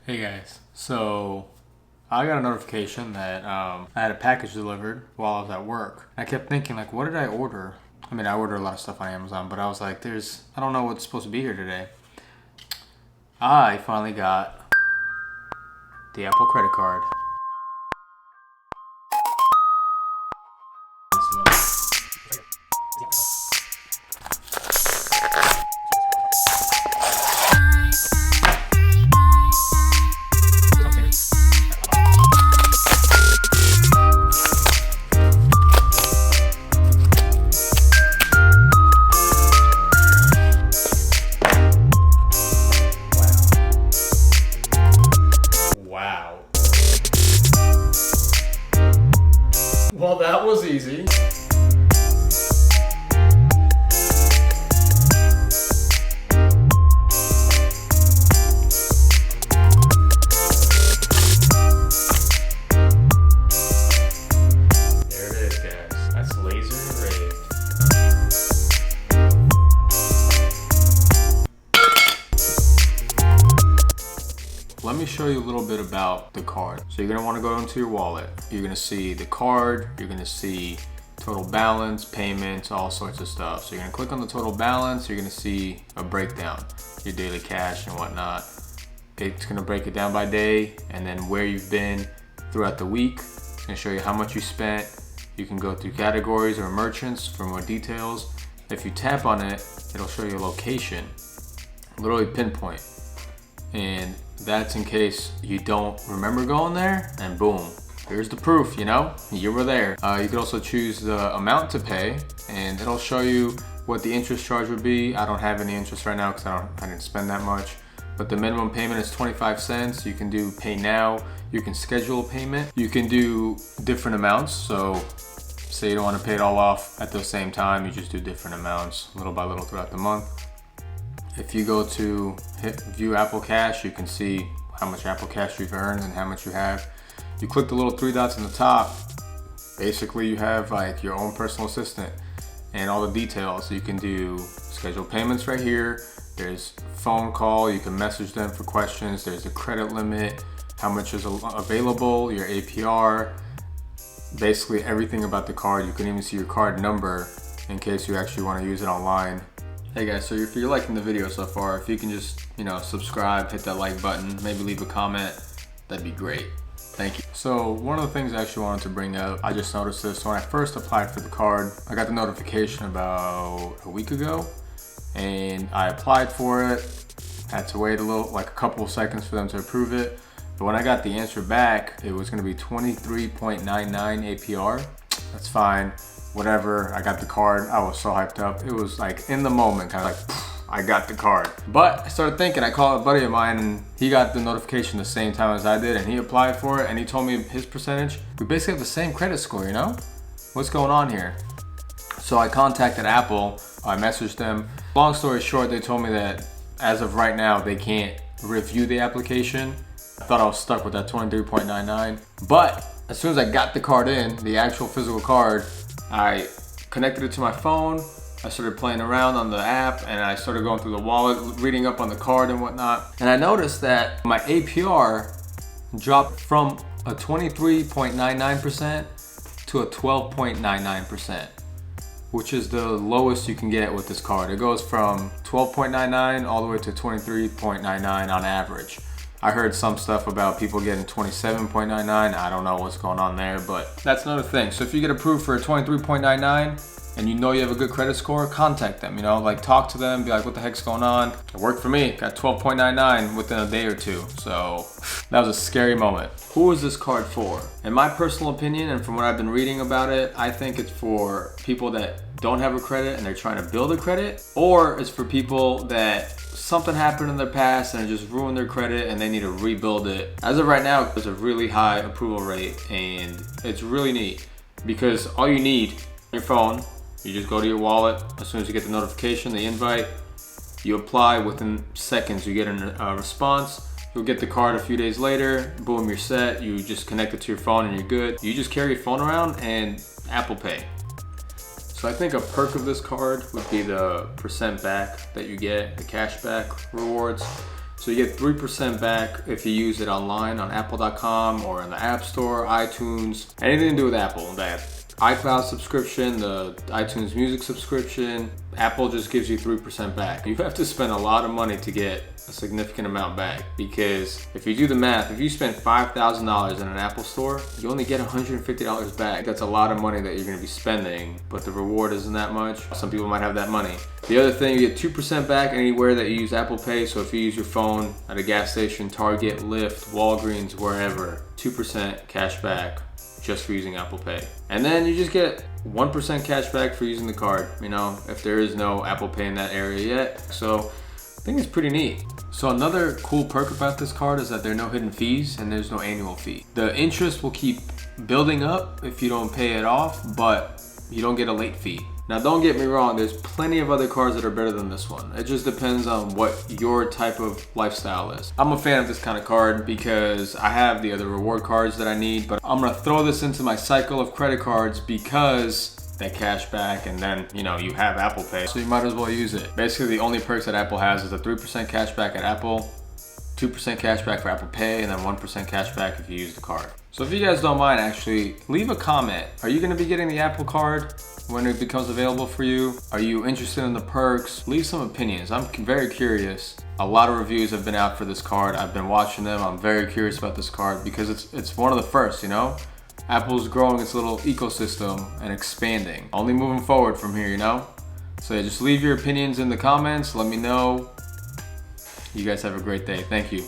Hey guys, so I got a notification that I had a package delivered while I was at work. I kept thinking, like, what did I order? I mean, I order a lot of stuff on Amazon, but I was like, I don't know what's supposed to be here today. I finally got the Apple credit card. Wow. Well, that was easy. There it is, guys. That's laser engraved. Let me show you a little bit about the card. So you're gonna wanna go into your wallet. You're gonna see the card, you're gonna see total balance, payments, all sorts of stuff. So you're gonna click on the total balance, you're gonna see a breakdown, your daily cash and whatnot. It's gonna break it down by day and then where you've been throughout the week. It's gonna show you how much you spent. You can go through categories or merchants for more details. If you tap on it, it'll show you a location, literally pinpoint. And that's in case you don't remember going there, and boom, here's the proof, you know, you were there. You could also choose the amount to pay, and it'll show you what the interest charge would be. I don't have any interest right now because I didn't spend that much, but the minimum payment is 25 cents. You can do pay now, you can schedule a payment, you can do different amounts. So say you don't want to pay it all off at the same time, you just do different amounts little by little throughout the month. If you go to hit view Apple Cash, you can see how much Apple Cash you've earned and how much you have. You click the little three dots in the top. Basically, you have like your own personal assistant and all the details. You can do schedule payments right here. There's phone call. You can message them for questions. There's the credit limit, how much is available, your APR, basically everything about the card. You can even see your card number in case you actually want to use it online. Hey guys, so if you're liking the video so far, if you can just, subscribe, hit that like button, maybe leave a comment, that'd be great. Thank you. So one of the things I actually wanted to bring up, I just noticed this when I first applied for the card. I got the notification about a week ago and I applied for it. Had to wait a couple of seconds for them to approve it. But when I got the answer back, it was gonna be 23.99 APR. That's fine. Whatever, I got the card. I was so hyped up. It was like in the moment, kind of like, I got the card. But I started thinking, I called a buddy of mine and he got the notification the same time as I did and he applied for it and he told me his percentage. We basically have the same credit score, you know? What's going on here? So I contacted Apple, I messaged them. Long story short, they told me that as of right now, they can't review the application. I thought I was stuck with that 23.99. But as soon as I got the card in, the actual physical card, I connected it to my phone. I started playing around on the app and I started going through the wallet, reading up on the card and whatnot. And I noticed that my APR dropped from a 23.99% to a 12.99%, which is the lowest you can get with this card. It goes from 12.99 all the way to 23.99 on average. I heard some stuff about people getting 27.99. I don't know what's going on there, but that's another thing. So if you get approved for a 23.99 and you know you have a good credit score, contact them, talk to them, be like, what the heck's going on? It worked for me, got 12.99 within a day or two. So that was a scary moment. Who is this card for? In my personal opinion, and from what I've been reading about it, I think it's for people that don't have a credit and they're trying to build a credit, or it's for people that something happened in their past and it just ruined their credit and they need to rebuild it. As of right now, there's a really high approval rate and it's really neat because all you need on your phone, you just go to your wallet. As soon as you get the notification, the invite, you apply. Within seconds, you get a response. You'll get the card a few days later. Boom, you're set. You just connect it to your phone and you're good. You just carry your phone around and Apple Pay. So I think a perk of this card would be the percent back that you get, the cash back rewards. So you get 3% back if you use it online on apple.com or in the App Store, iTunes, anything to do with Apple. That iCloud subscription, the iTunes Music subscription, Apple just gives you 3% back. You have to spend a lot of money to get a significant amount back, because if you do the math, if you spend $5,000 in an Apple store, you only get $150 back. That's a lot of money that you're gonna be spending, but the reward isn't that much. Some people might have that money. The other thing, you get 2% back anywhere that you use Apple Pay. So if you use your phone at a gas station, Target, Lyft, Walgreens, wherever, 2% cash back just for using Apple Pay. And then you just get 1% cash back for using the card, you know, if there is no Apple Pay in that area yet. So I think it's pretty neat. So another cool perk about this card is that there are no hidden fees and there's no annual fee. The interest will keep building up if you don't pay it off, but you don't get a late fee. Now don't get me wrong, there's plenty of other cards that are better than this one. It just depends on what your type of lifestyle is. I'm a fan of this kind of card because I have the other reward cards that I need, but I'm gonna throw this into my cycle of credit cards because that cash back, and then, you know, you have Apple Pay, so you might as well use it. Basically, the only perks that Apple has is a 3% cash back at Apple, 2% cash back for Apple Pay, and then 1% cash back if you use the card. So if you guys don't mind, actually, leave a comment. Are you gonna be getting the Apple card when it becomes available for you? Are you interested in the perks? Leave some opinions. I'm very curious. A lot of reviews have been out for this card. I've been watching them. I'm very curious about this card because it's one of the first, you know? Apple's growing its little ecosystem and expanding. Only moving forward from here, you know? So yeah, just leave your opinions in the comments. Let me know. You guys have a great day. Thank you.